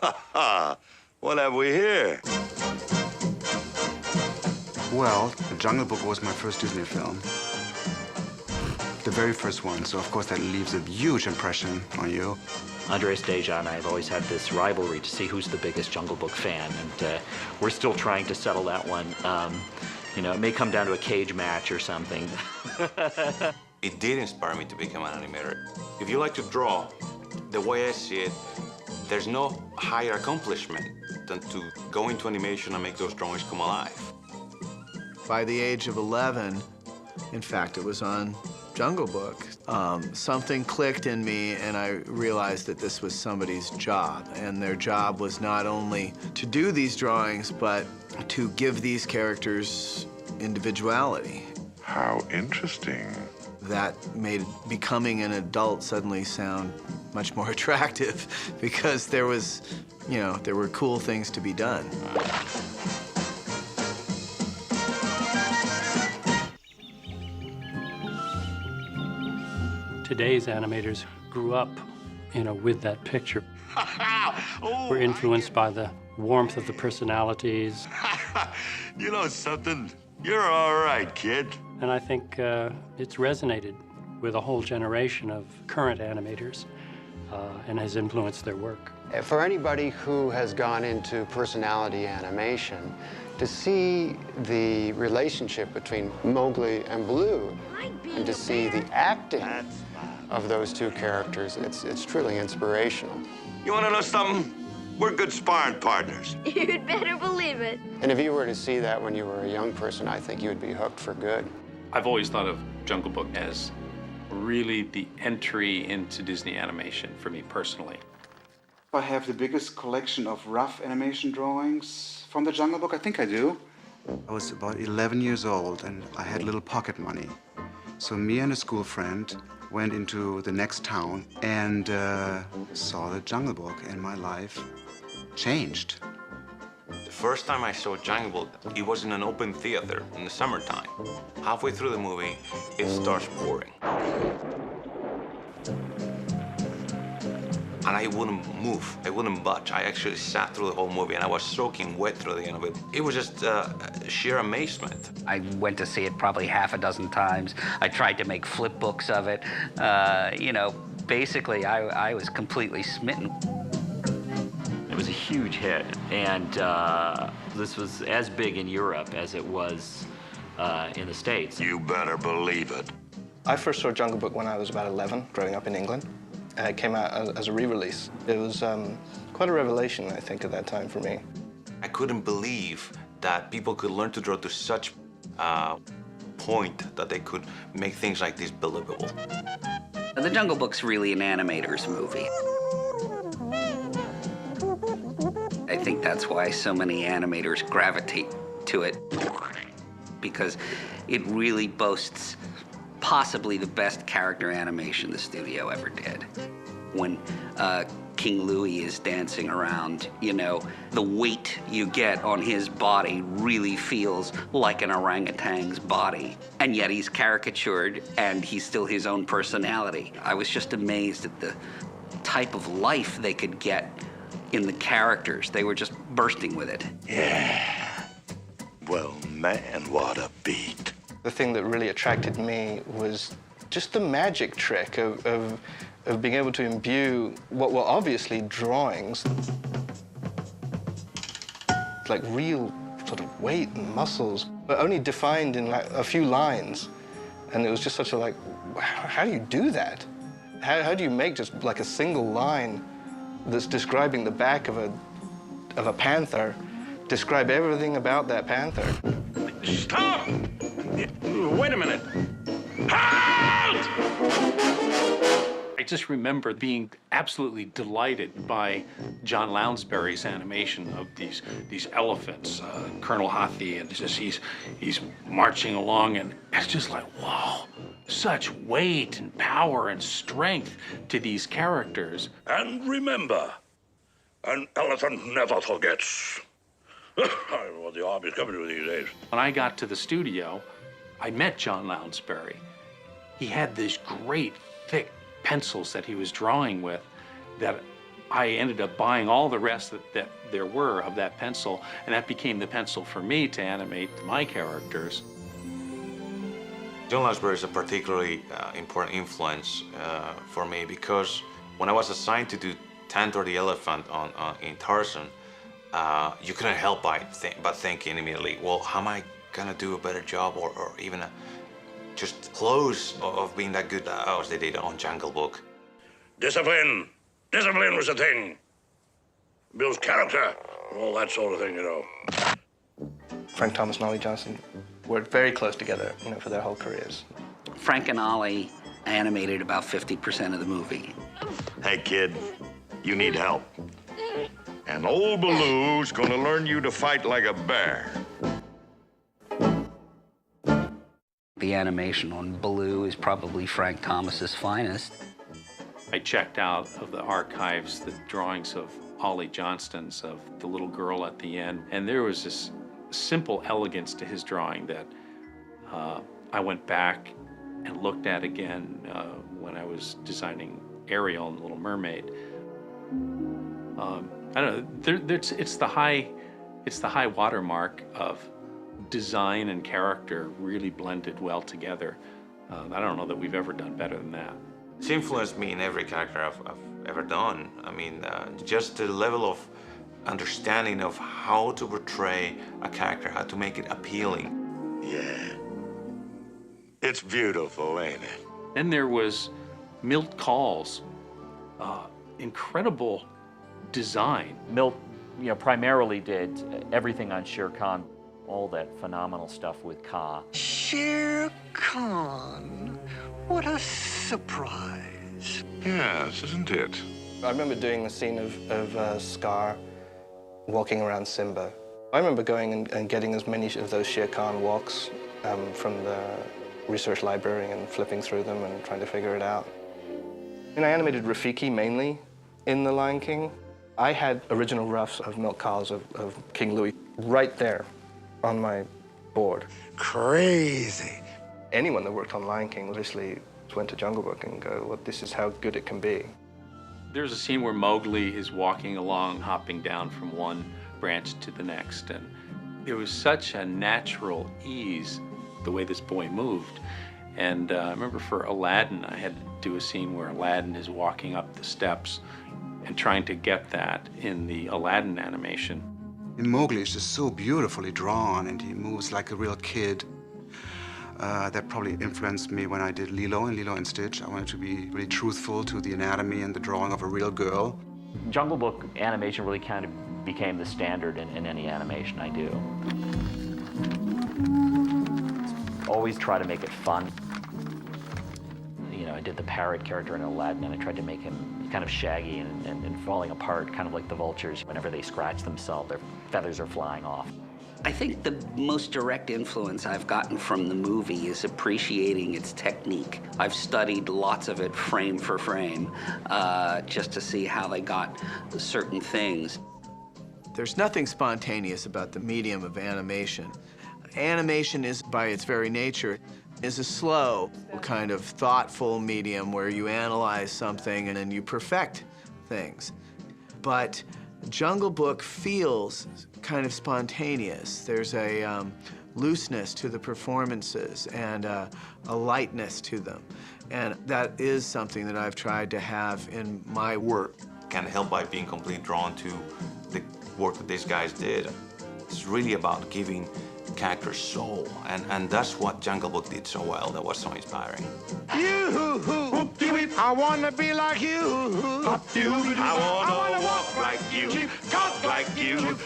Ha ha! What have we here? Well, The Jungle Book was my first Disney film. The very first one, so of course that leaves a huge impression on you. Andres Deja and I have always had this rivalry to see who's the biggest Jungle Book fan, and we're still trying to settle that one. You know, it may come down to a cage match or something. It did inspire me to become an animator. If you like to draw, the way I see it, there's no higher accomplishment than to go into animation and make those drawings come alive. By the age of 11, in fact, it was on Jungle Book, something clicked in me and I realized that this was somebody's job. And their job was not only to do these drawings, but to give these characters individuality. How interesting. That made becoming an adult suddenly sound much more attractive because there was, you know, there were cool things to be done. Today's animators grew up, you know, with that picture. We're influenced by the warmth of the personalities. You know something? You're all right, kid. And I think it's resonated with a whole generation of current animators and has influenced their work. For anybody who has gone into personality animation, to see the relationship between Mowgli and Baloo, and to see the acting of those two characters, it's truly inspirational. You want to know something? We're good sparring partners. You'd better believe it. And if you were to see that when you were a young person, I think you would be hooked for good. I've always thought of Jungle Book as really the entry into Disney animation for me personally. I have the biggest collection of rough animation drawings from the Jungle Book. I think I do. I was about 11 years old and I had little pocket money. So me and a school friend went into the next town and saw the Jungle Book, and my life changed. The first time I saw Jungle Book, it was in an open theater in the summertime. Halfway through the movie, it starts pouring. And I wouldn't move, I wouldn't budge. I actually sat through the whole movie and I was soaking wet through the end of it. It was just sheer amazement. I went to see it probably half a dozen times. I tried to make flip books of it. You know, basically I was completely smitten. It was a huge hit, and this was as big in Europe as it was in the States. You better believe it. I first saw Jungle Book when I was about 11, growing up in England. It came out as a re-release. It was quite a revelation, I think, at that time for me. I couldn't believe that people could learn to draw to such point that they could make things like this believable. The Jungle Book's really an animator's movie. I think that's why so many animators gravitate to it, because it really boasts possibly the best character animation the studio ever did. When King Louie is dancing around, you know, the weight you get on his body really feels like an orangutan's body. And yet he's caricatured and he's still his own personality. I was just amazed at the type of life they could get in the characters. They were just bursting with it. Yeah. Well, man, what a beat. The thing that really attracted me was just the magic trick of being able to imbue what were obviously drawings, like real sort of weight and muscles, but only defined in like a few lines. And it was just such a like, how do you do that? How do you make just like a single line that's describing the back of a panther, describe everything about that panther? Stop! Wait a minute. Halt! I just remember being absolutely delighted by John Lounsbury's animation of these elephants, Colonel Hathi, and just he's marching along, and it's just like, wow, such weight and power and strength to these characters. And remember, an elephant never forgets. I don't know what the army's coming to these days. When I got to the studio, I met John Lounsbury. He had these great, thick pencils that he was drawing with that I ended up buying all the rest that there were of that pencil, and that became the pencil for me to animate my characters. John Lounsbury is a particularly important influence for me because when I was assigned to do Tantor the Elephant in Tarzan, you couldn't help but thinking immediately, well, how am I gonna do a better job or even just close of being that good as they did on Jungle Book. Discipline. Discipline was the thing. Builds character, all that sort of thing, you know. Frank Thomas and Ollie Johnston worked very close together, you know, for their whole careers. Frank and Ollie animated about 50% of the movie. Hey, kid, you need help. And old Baloo's gonna learn you to fight like a bear. The animation on Baloo is probably Frank Thomas's finest. I checked out of the archives the drawings of Ollie Johnston's of the little girl at the end, and there was this simple elegance to his drawing that I went back and looked at again when I was designing Ariel and the Little Mermaid. I don't know. It's the high watermark of design and character really blended well together. I don't know that we've ever done better than that. It's influenced me in every character I've ever done. I mean, just the level of understanding of how to portray a character, how to make it appealing. Yeah. It's beautiful, ain't it? Then there was Milt Kahl's incredible design. Milt, primarily did everything on Shere Khan, all that phenomenal stuff with Kaa. Shere Khan, what a surprise. Yes, isn't it? I remember doing the scene of Scar walking around Simba. I remember going and getting as many of those Shere Khan walks from the research library and flipping through them and trying to figure it out. And I animated Rafiki mainly in The Lion King. I had original roughs of Milt Kahl's of King Louis right there on my board. Crazy. Anyone that worked on Lion King literally went to Jungle Book and go, well, this is how good it can be. There's a scene where Mowgli is walking along, hopping down from one branch to the next, and there was such a natural ease the way this boy moved. And I remember for Aladdin, I had to do a scene where Aladdin is walking up the steps and trying to get that in the Aladdin animation. And Mowgli is just so beautifully drawn, and he moves like a real kid. That probably influenced me when I did Lilo and Stitch. I wanted to be really truthful to the anatomy and the drawing of a real girl. Jungle Book animation really kind of became the standard in any animation I do. Always try to make it fun. I did the parrot character in Aladdin, and I tried to make him kind of shaggy and falling apart, kind of like the vultures. Whenever they scratch themselves, their feathers are flying off. I think the most direct influence I've gotten from the movie is appreciating its technique. I've studied lots of it frame for frame, just to see how they got certain things. There's nothing spontaneous about the medium of animation. Animation is, by its very nature, is a slow, kind of thoughtful medium where you analyze something and then you perfect things. But Jungle Book feels kind of spontaneous. There's a looseness to the performances and a lightness to them. And that is something that I've tried to have in my work. Can't help by being completely drawn to the work that these guys did. It's really about giving characters soul, and that's what Jungle Book did so well. That was so inspiring. I wanna be like you. I wanna walk like you, talk like you.